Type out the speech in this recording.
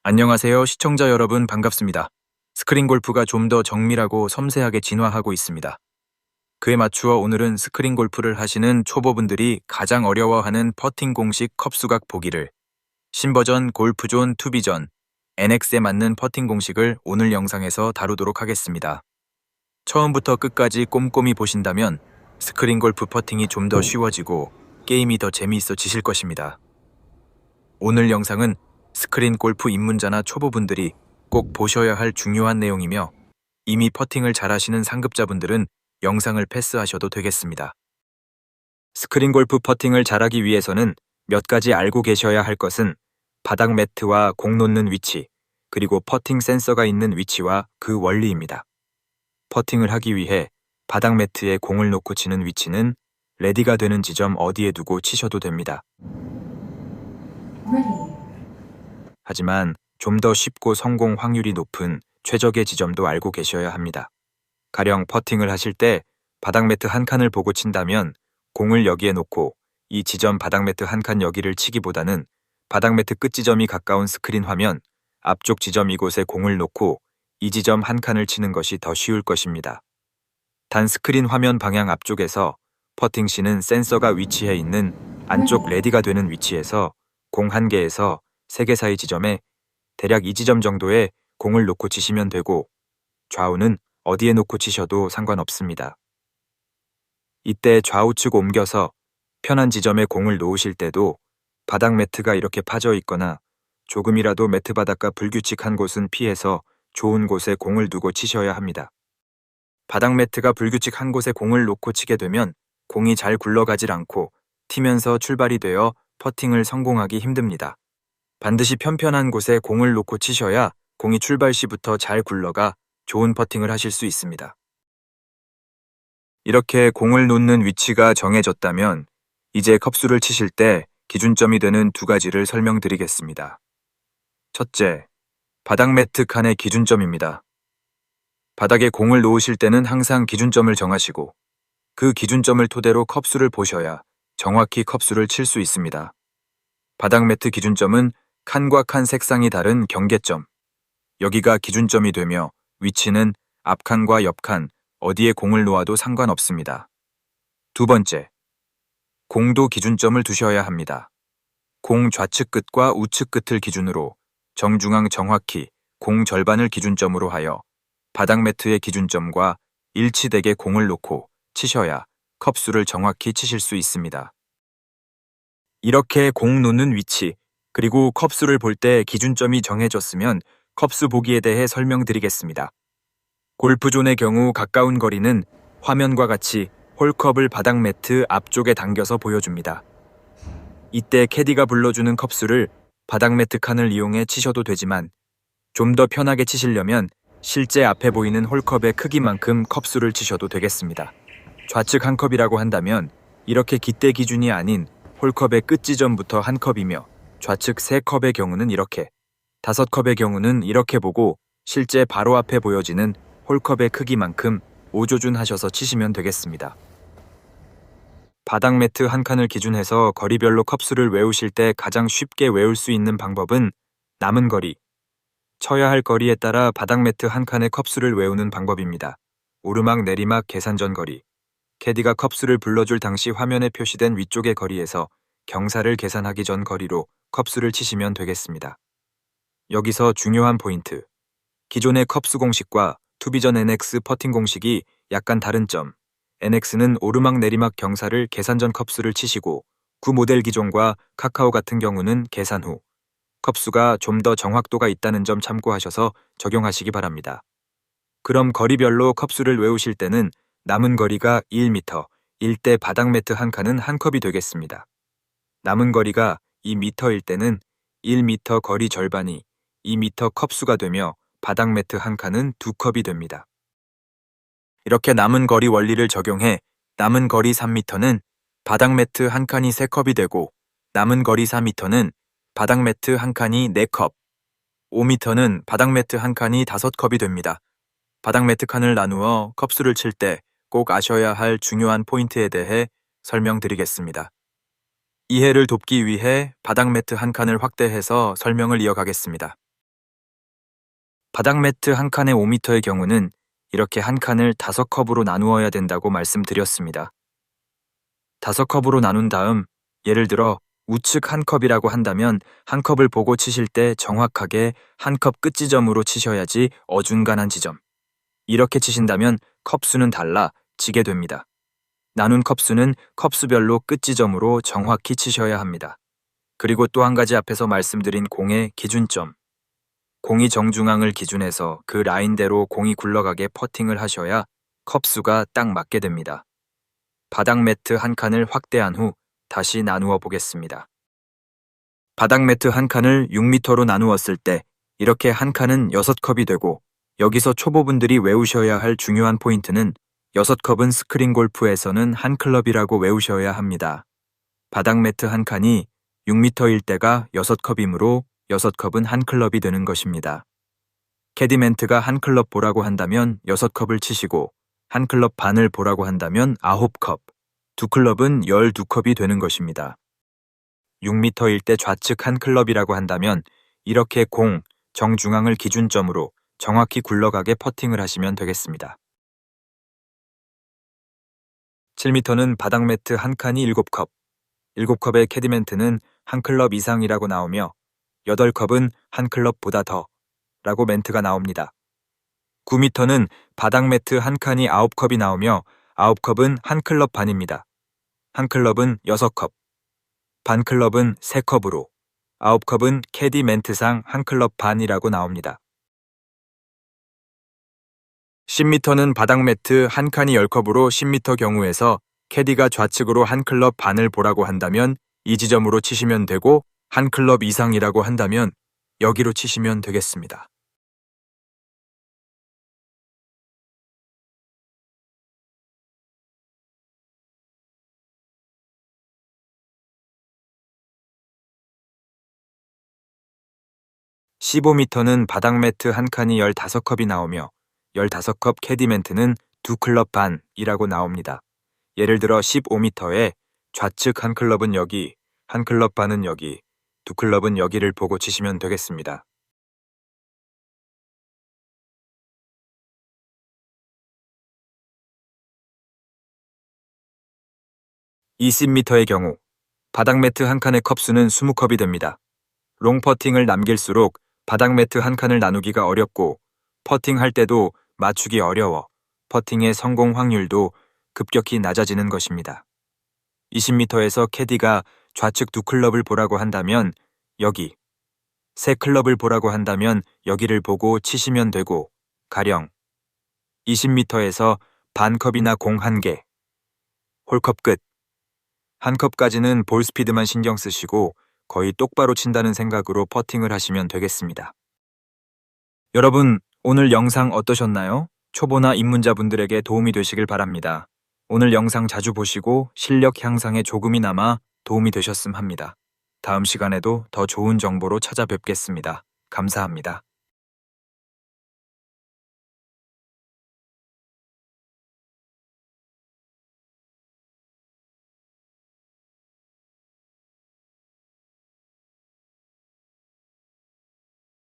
안녕하세요. 시청자 여러분 반갑습니다. 스크린 골프가 좀 더 정밀하고 섬세하게 진화하고 있습니다. 그에 맞추어 오늘은 스크린 골프를 하시는 초보분들이 가장 어려워하는 퍼팅 공식 컵수각 보기를 신버전 골프존 투비전 NX에 맞는 퍼팅 공식을 오늘 영상에서 다루도록 하겠습니다. 처음부터 끝까지 꼼꼼히 보신다면 스크린 골프 퍼팅이 좀 더 쉬워지고 게임이 더 재미있어지실 것입니다. 오늘 영상은 스크린 골프 입문자나 초보분들이 꼭 보셔야 할 중요한 내용이며 이미 퍼팅을 잘하시는 상급자분들은 영상을 패스하셔도 되겠습니다. 스크린 골프 퍼팅을 잘하기 위해서는 몇 가지 알고 계셔야 할 것은 바닥 매트와 공 놓는 위치, 그리고 퍼팅 센서가 있는 위치와 그 원리입니다. 퍼팅을 하기 위해 바닥 매트에 공을 놓고 치는 위치는 레디가 되는 지점 어디에 두고 치셔도 됩니다. 하지만 좀 더 쉽고 성공 확률이 높은 최적의 지점도 알고 계셔야 합니다. 가령 퍼팅을 하실 때 바닥 매트 한 칸을 보고 친다면 공을 여기에 놓고 이 지점 바닥 매트 한 칸 여기를 치기보다는 바닥 매트 끝 지점이 가까운 스크린 화면 앞쪽 지점 이곳에 공을 놓고 이 지점 한 칸을 치는 것이 더 쉬울 것입니다. 단 스크린 화면 방향 앞쪽에서 퍼팅신은 센서가 위치해 있는 안쪽 레디가 되는 위치에서 공 1개에서 3개 사이 지점에 대략 이 지점 정도에 공을 놓고 치시면 되고 좌우는 어디에 놓고 치셔도 상관없습니다. 이때 좌우측 옮겨서 편한 지점에 공을 놓으실 때도 바닥 매트가 이렇게 파져 있거나 조금이라도 매트 바닥과 불규칙한 곳은 피해서 좋은 곳에 공을 두고 치셔야 합니다. 바닥 매트가 불규칙한 곳에 공을 놓고 치게 되면 공이 잘 굴러가질 않고 튀면서 출발이 되어 퍼팅을 성공하기 힘듭니다. 반드시 편편한 곳에 공을 놓고 치셔야 공이 출발 시부터 잘 굴러가 좋은 퍼팅을 하실 수 있습니다. 이렇게 공을 놓는 위치가 정해졌다면 이제 컵수를 치실 때 기준점이 되는 2가지를 설명드리겠습니다. 첫째, 바닥 매트 칸의 기준점입니다. 바닥에 공을 놓으실 때는 항상 기준점을 정하시고 그 기준점을 토대로 컵수를 보셔야 정확히 컵수를 칠 수 있습니다. 바닥 매트 기준점은 칸과 칸 색상이 다른 경계점, 여기가 기준점이 되며 위치는 앞칸과 옆칸, 어디에 공을 놓아도 상관없습니다. 두 번째, 공도 기준점을 두셔야 합니다. 공 좌측 끝과 우측 끝을 기준으로 정중앙 정확히 공 절반을 기준점으로 하여 바닥 매트의 기준점과 일치되게 공을 놓고 치셔야 컵수를 정확히 치실 수 있습니다. 이렇게 공 놓는 위치, 그리고 컵수를 볼 때 기준점이 정해졌으면 컵수 보기에 대해 설명드리겠습니다. 골프존의 경우 가까운 거리는 화면과 같이 홀컵을 바닥 매트 앞쪽에 당겨서 보여줍니다. 이때 캐디가 불러주는 컵수를 바닥 매트 칸을 이용해 치셔도 되지만 좀 더 편하게 치시려면 실제 앞에 보이는 홀컵의 크기만큼 컵수를 치셔도 되겠습니다. 좌측 한 컵이라고 한다면 이렇게 깃대 기준이 아닌 홀컵의 끝 지점부터 한 컵이며 좌측 3컵의 경우는 이렇게, 5컵의 경우는 이렇게 보고 실제 바로 앞에 보여지는 홀컵의 크기만큼 오조준하셔서 치시면 되겠습니다. 바닥 매트 한 칸을 기준해서 거리별로 컵수를 외우실 때 가장 쉽게 외울 수 있는 방법은 남은 거리, 쳐야 할 거리에 따라 바닥 매트 한 칸의 컵수를 외우는 방법입니다. 오르막 내리막 계산 전 거리, 캐디가 컵수를 불러줄 당시 화면에 표시된 위쪽의 거리에서 경사를 계산하기 전 거리로 컵수를 치시면 되겠습니다. 여기서 중요한 포인트, 기존의 컵수 공식과 투비전 NX 퍼팅 공식이 약간 다른 점, NX는 오르막 내리막 경사를 계산 전 컵수를 치시고 구 모델 기종과 카카오 같은 경우는 계산 후, 컵수가 좀 더 정확도가 있다는 점 참고하셔서 적용하시기 바랍니다. 그럼 거리별로 컵수를 외우실 때는 남은 거리가 1m, 1대 바닥 매트 한 칸은 한 컵이 되겠습니다. 남은 거리가 2m일 때는 1m 거리 절반이 2m 컵수가 되며 바닥 매트 한 칸은 2컵이 됩니다. 이렇게 남은 거리 원리를 적용해 남은 거리 3m는 바닥 매트 한 칸이 3컵이 되고 남은 거리 4m는 바닥 매트 한 칸이 4컵, 5m는 바닥 매트 한 칸이 5컵이 됩니다. 바닥 매트 칸을 나누어 컵수를 칠 때 꼭 아셔야 할 중요한 포인트에 대해 설명드리겠습니다. 이해를 돕기 위해 바닥 매트 한 칸을 확대해서 설명을 이어가겠습니다. 바닥 매트 한 칸에 5m의 경우는 이렇게 한 칸을 5컵으로 나누어야 된다고 말씀드렸습니다. 5컵으로 나눈 다음 예를 들어 우측 한 컵이라고 한다면 한 컵을 보고 치실 때 정확하게 한 컵 끝 지점으로 치셔야지 어중간한 지점. 이렇게 치신다면 컵수는 달라 지게 됩니다. 나눈 컵수는 컵수별로 끝 지점으로 정확히 치셔야 합니다. 그리고 또 한 가지 앞에서 말씀드린 공의 기준점. 공이 정중앙을 기준해서 그 라인대로 공이 굴러가게 퍼팅을 하셔야 컵수가 딱 맞게 됩니다. 바닥 매트 한 칸을 확대한 후 다시 나누어 보겠습니다. 바닥 매트 한 칸을 6m로 나누었을 때 이렇게 한 칸은 6컵이 되고 여기서 초보분들이 외우셔야 할 중요한 포인트는 6컵은 스크린 골프에서는 한 클럽이라고 외우셔야 합니다. 바닥 매트 한 칸이 6m일 때가 6컵이므로 6컵은 한 클럽이 되는 것입니다. 캐디멘트가 한 클럽 보라고 한다면 6컵을 치시고 한 클럽 반을 보라고 한다면 9컵, 두 클럽은 12컵이 되는 것입니다. 6m일 때 좌측 한 클럽이라고 한다면 이렇게 공 정중앙을 기준점으로 정확히 굴러가게 퍼팅을 하시면 되겠습니다. 7m는 바닥 매트 한 칸이 7컵, 7컵의 캐디멘트는 한 클럽 이상이라고 나오며 8컵은 한 클럽보다 더 라고 멘트가 나옵니다. 9m는 바닥 매트 한 칸이 9컵이 나오며 9컵은 한 클럽 반입니다. 한 클럽은 6컵, 반 클럽은 3컵으로 9컵은 캐디 멘트상 한 클럽 반이라고 나옵니다. 10m는 바닥 매트 한 칸이 10컵으로 10m 경우에서 캐디가 좌측으로 한 클럽 반을 보라고 한다면 이 지점으로 치시면 되고 한 클럽 이상이라고 한다면 여기로 치시면 되겠습니다. (15m는) 바닥 매트 한 칸이 15컵이 나오며 15컵 캐디 멘트는 두 클럽 반이라고 나옵니다. 예를 들어 15m에 좌측 한 클럽은 여기, 한 클럽 반은 여기, 두 클럽은 여기를 보고 치시면 되겠습니다. 20m의 경우 바닥 매트 한 칸의 컵수는 20컵이 됩니다. 롱 퍼팅을 남길수록 바닥 매트 한 칸을 나누기가 어렵고 퍼팅할 때도 맞추기 어려워 퍼팅의 성공 확률도 급격히 낮아지는 것입니다. 20m에서 캐디가 좌측 두 클럽을 보라고 한다면 여기, 세 클럽을 보라고 한다면 여기를 보고 치시면 되고 가령 20m에서 반컵이나 공 한 개, 홀컵 끝, 한 컵까지는 볼 스피드만 신경 쓰시고 거의 똑바로 친다는 생각으로 퍼팅을 하시면 되겠습니다. 여러분, 오늘 영상 어떠셨나요? 초보나 입문자분들에게 도움이 되시길 바랍니다. 오늘 영상 자주 보시고 실력 향상에 조금이나마 도움이 되셨음 합니다. 다음 시간에도 더 좋은 정보로 찾아뵙겠습니다. 감사합니다.